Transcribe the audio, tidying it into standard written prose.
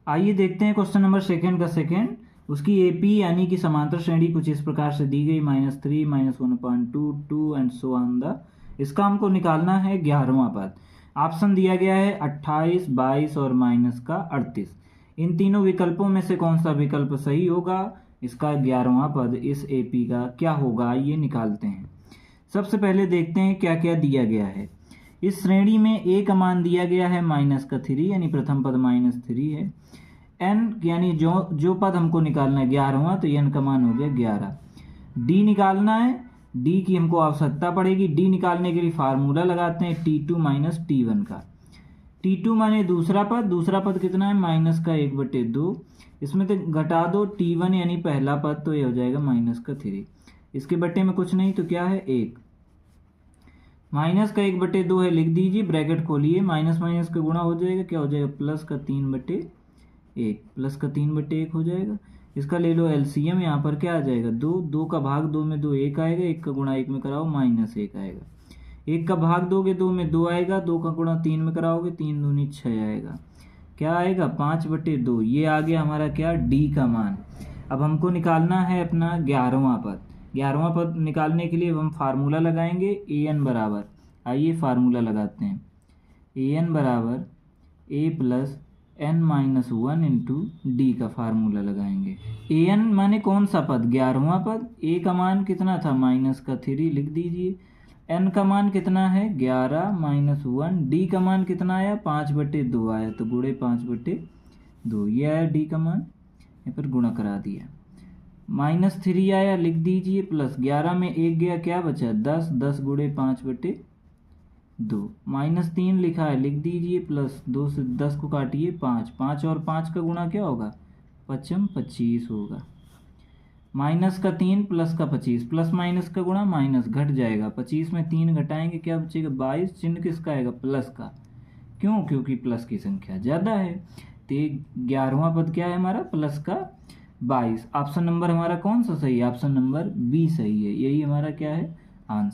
आइए देखते हैं क्वेश्चन नंबर सेकेंड का सेकेंड। उसकी एपी यानी कि समांतर श्रेणी कुछ इस प्रकार से दी गई, -3 -1/2 2 एंड सो ऑन द। इसका हमको निकालना है 11वां पद। ऑप्शन दिया गया है 28, 22 और माइनस का 38। इन तीनों विकल्पों में से कौन सा विकल्प सही होगा? इसका 11वां पद इस एपी का क्या होगा, ये निकालते हैं। सबसे पहले देखते हैं क्या क्या दिया गया है। इस श्रेणी में ए का मान दिया गया है -3 यानी प्रथम पद -3 है। एन यानी जो पद हमको निकालना है 11वां, तो एन का मान हो गया 11। डी निकालना है, डी की हमको आवश्यकता पड़ेगी। डी निकालने के लिए फार्मूला लगाते हैं T2 - T1 का। T2 माने दूसरा पद कितना है? -1/2। इसमें तो घटा दो T1 यानी पहला पद, तो ये हो जाएगा -3। इसके बट्टे में कुछ नहीं तो क्या है 1। -1/2 है, लिख दीजिए, ब्रैकेट खोलिए, माइनस माइनस का गुणा हो जाएगा, क्या हो जाएगा +3/1। +3/1 हो जाएगा। इसका ले लो एलसीएम, यहाँ पर क्या आ जाएगा 2। 2 का भाग 2 में 2 1 आएगा, 1 का गुणा 1 में कराओ -1 आएगा। 1 का भाग दोगे 2 में 2 आएगा, 2 का गुणा 3 में कराओगे 3 दूनी 6 आएगा। क्या आएगा 5/2। ये आ गया हमारा क्या, डी का मान। अब हमको निकालना है अपना 11वां पद। 11वां पद निकालने के लिए हम फार्मूला लगाएंगे an बराबर, आइए फार्मूला लगाते हैं। an बराबर a + n-1 इंटू डी का फार्मूला लगाएंगे। an माने कौन सा पद? 11वां पद। a का मान कितना था? -3, लिख दीजिए। n का मान कितना है? 11 -1। डी का मान कितना आया? 5/2 आया, तो गुणे 5/2 ये आया डी का मान। यहाँ पर गुणा करा दिया। -3 आया, लिख दीजिए, प्लस 11 में 1 गया, क्या बचा 10। 10 गुणे 5/2। -3 लिखा है, लिख दीजिए, प्लस 2 से 10 को काटिए 5। 5 और 5 का गुणा क्या होगा? 25 होगा। -3 प्लस का 25, प्लस माइनस का गुणा माइनस, घट जाएगा। 25 में 3 घटाएंगे क्या बचेगा? 22। चिन्ह किसका आएगा? प्लस का। क्यों? क्योंकि प्लस की संख्या ज़्यादा है। तो 11वां पद क्या है हमारा? प्लस का 22। ऑप्शन नंबर हमारा कौन सा सही है? ऑप्शन नंबर बी सही है। यही हमारा क्या है? आंसर।